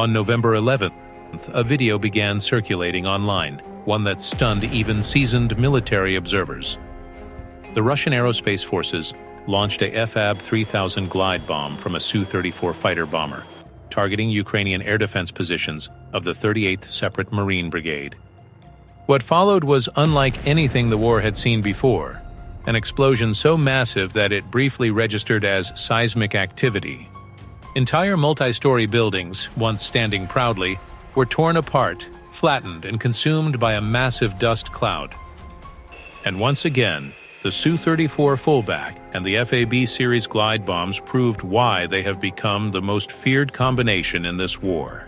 On November 11th, a video began circulating online, one that stunned even seasoned military observers. The Russian Aerospace Forces launched a FAB-3000 glide bomb from a Su-34 fighter bomber, targeting Ukrainian air defense positions of the 38th Separate Marine Brigade. What followed was unlike anything the war had seen before, an explosion so massive that it briefly registered as seismic activity. Entire multi-story buildings, once standing proudly, were torn apart, flattened, and consumed by a massive dust cloud. And once again, the Su-34 fullback and the FAB-series glide bombs proved why they have become the most feared combination in this war.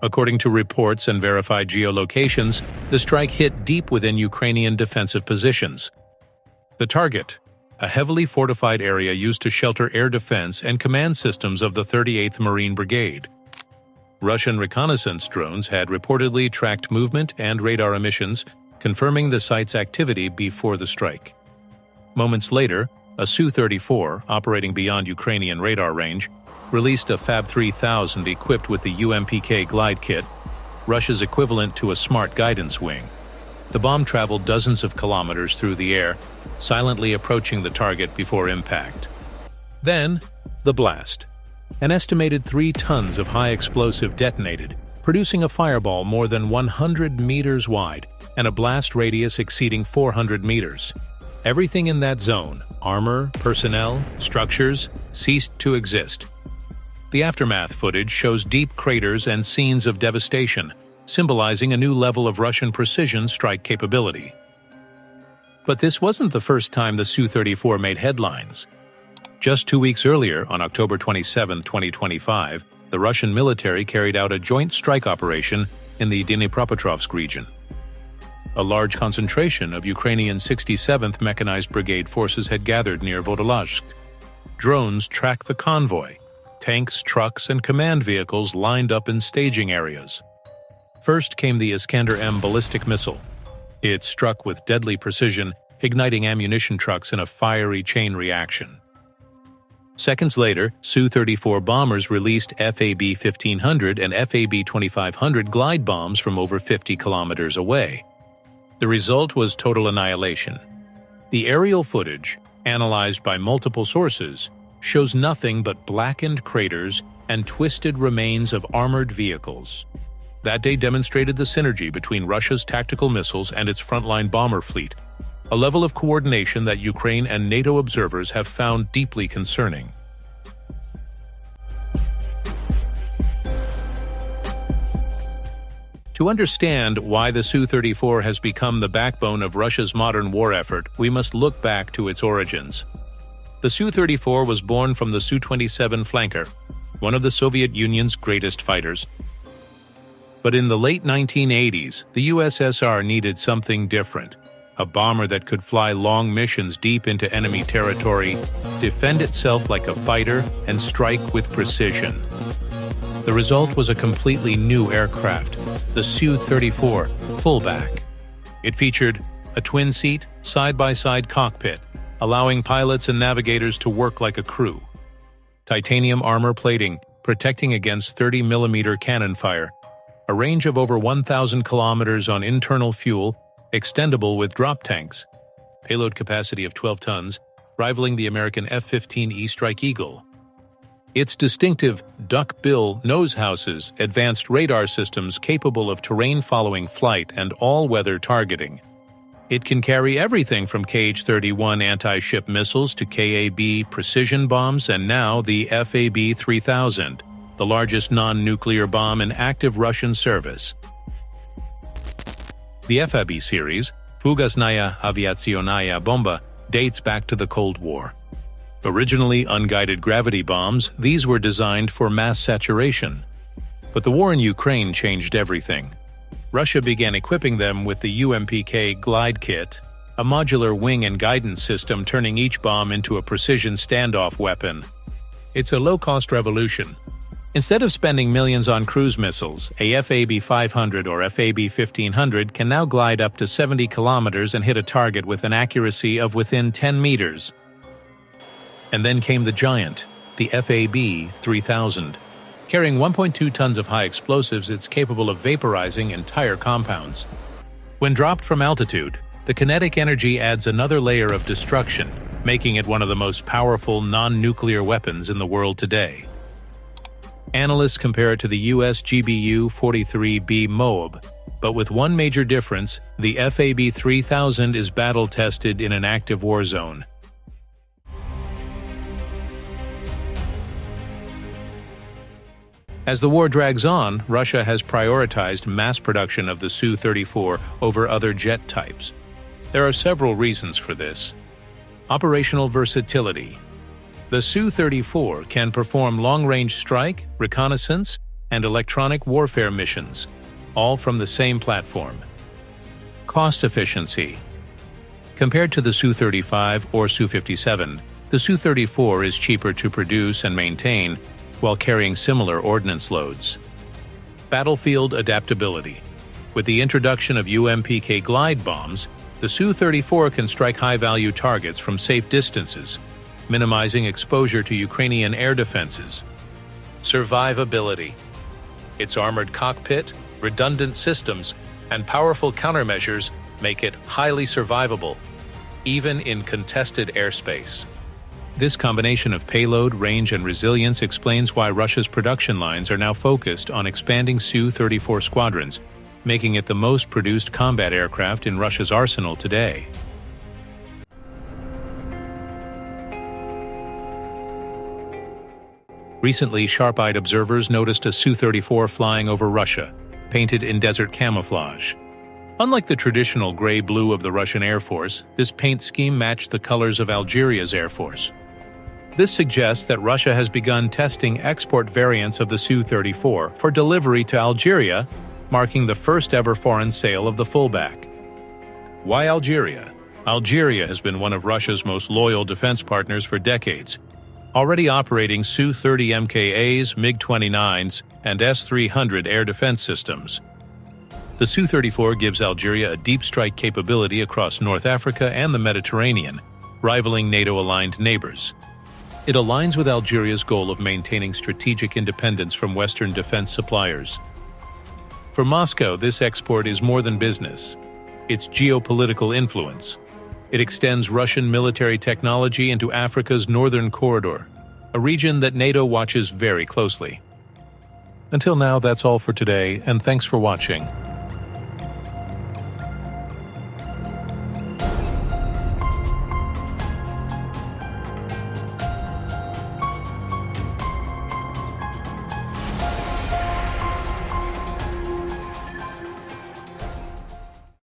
According to reports and verified geolocations, the strike hit deep within Ukrainian defensive positions. The target, a heavily fortified area used to shelter air defense and command systems of the 38th Marine Brigade. Russian reconnaissance drones had reportedly tracked movement and radar emissions, confirming the site's activity before the strike. Moments later, a Su-34, operating beyond Ukrainian radar range, released a FAB-3000 equipped with the UMPK glide kit, Russia's equivalent to a smart guidance wing. The bomb traveled dozens of kilometers through the air, silently approaching the target before impact. Then, the blast. An estimated 3 tons of high explosive detonated, producing a fireball more than 100 meters wide and a blast radius exceeding 400 meters. Everything in that zone, armor, personnel, structures, ceased to exist. The aftermath footage shows deep craters and scenes of devastation, symbolizing a new level of Russian precision strike capability. But this wasn't the first time the Su-34 made headlines. Just 2 weeks earlier, on October 27, 2025, the Russian military carried out a joint strike operation in the Dnipropetrovsk region. A large concentration of Ukrainian 67th Mechanized Brigade forces had gathered near Volodymyr. Drones tracked the convoy. Tanks, trucks, and command vehicles lined up in staging areas. First came the Iskander-M ballistic missile. It struck with deadly precision, igniting ammunition trucks in a fiery chain reaction. Seconds later, Su-34 bombers released FAB-1500 and FAB-2500 glide bombs from over 50 kilometers away. The result was total annihilation. The aerial footage, analyzed by multiple sources, shows nothing but blackened craters and twisted remains of armored vehicles. That day demonstrated the synergy between Russia's tactical missiles and its frontline bomber fleet, a level of coordination that Ukraine and NATO observers have found deeply concerning. To understand why the Su-34 has become the backbone of Russia's modern war effort, we must look back to its origins. The Su-34 was born from the Su-27 flanker, one of the Soviet Union's greatest fighters. But in the late 1980s, the USSR needed something different. A bomber that could fly long missions deep into enemy territory, defend itself like a fighter, and strike with precision. The result was a completely new aircraft, the Su-34 fullback. It featured a twin-seat, side-by-side cockpit, allowing pilots and navigators to work like a crew. Titanium armor plating, protecting against 30mm cannon fire, a range of over 1,000 kilometers on internal fuel, extendable with drop tanks, payload capacity of 12 tons, rivaling the American F-15E Strike Eagle. Its distinctive duck-bill nose houses advanced radar systems capable of terrain-following flight and all-weather targeting. It can carry everything from Kh-31 anti-ship missiles to KAB precision bombs and now the FAB-3000, the largest non-nuclear bomb in active Russian service. The FAB-series, Fugosnaya aviaционная bomba, dates back to the Cold War. Originally unguided gravity bombs, these were designed for mass saturation. But the war in Ukraine changed everything. Russia began equipping them with the UMPK glide kit, a modular wing and guidance system turning each bomb into a precision standoff weapon. It's a low-cost revolution. Instead of spending millions on cruise missiles, a FAB-500 or FAB-1500 can now glide up to 70 kilometers and hit a target with an accuracy of within 10 meters. And then came the giant, the FAB-3000. Carrying 1.2 tons of high explosives, it's capable of vaporizing entire compounds. When dropped from altitude, the kinetic energy adds another layer of destruction, making it one of the most powerful non-nuclear weapons in the world today. Analysts compare it to the US GBU-43B MOAB, but with one major difference: the FAB-3000 is battle-tested in an active war zone. As the war drags on, Russia has prioritized mass production of the Su-34 over other jet types. There are several reasons for this. Operational versatility. The Su-34 can perform long-range strike, reconnaissance, and electronic warfare missions, all from the same platform. Cost efficiency. Compared to the Su-35 or Su-57, the Su-34 is cheaper to produce and maintain while carrying similar ordnance loads. Battlefield adaptability. With the introduction of UMPK glide bombs, the Su-34 can strike high-value targets from safe distances, minimizing exposure to Ukrainian air defenses. Survivability. Its armored cockpit, redundant systems, and powerful countermeasures make it highly survivable, even in contested airspace. This combination of payload, range, and resilience explains why Russia's production lines are now focused on expanding Su-34 squadrons, making it the most produced combat aircraft in Russia's arsenal today. Recently, sharp-eyed observers noticed a Su-34 flying over Russia, painted in desert camouflage. Unlike the traditional gray-blue of the Russian Air Force, this paint scheme matched the colors of Algeria's Air Force. This suggests that Russia has begun testing export variants of the Su-34 for delivery to Algeria, marking the first-ever foreign sale of the fullback. Why Algeria? Algeria has been one of Russia's most loyal defense partners for decades, already operating Su-30 MKAs, MiG-29s, and S-300 air defense systems. The Su-34 gives Algeria a deep strike capability across North Africa and the Mediterranean, rivaling NATO-aligned neighbors. It aligns with Algeria's goal of maintaining strategic independence from Western defense suppliers. For Moscow, this export is more than business. It's geopolitical influence. It extends Russian military technology into Africa's northern corridor, a region that NATO watches very closely. Until now, that's all for today, and thanks for watching.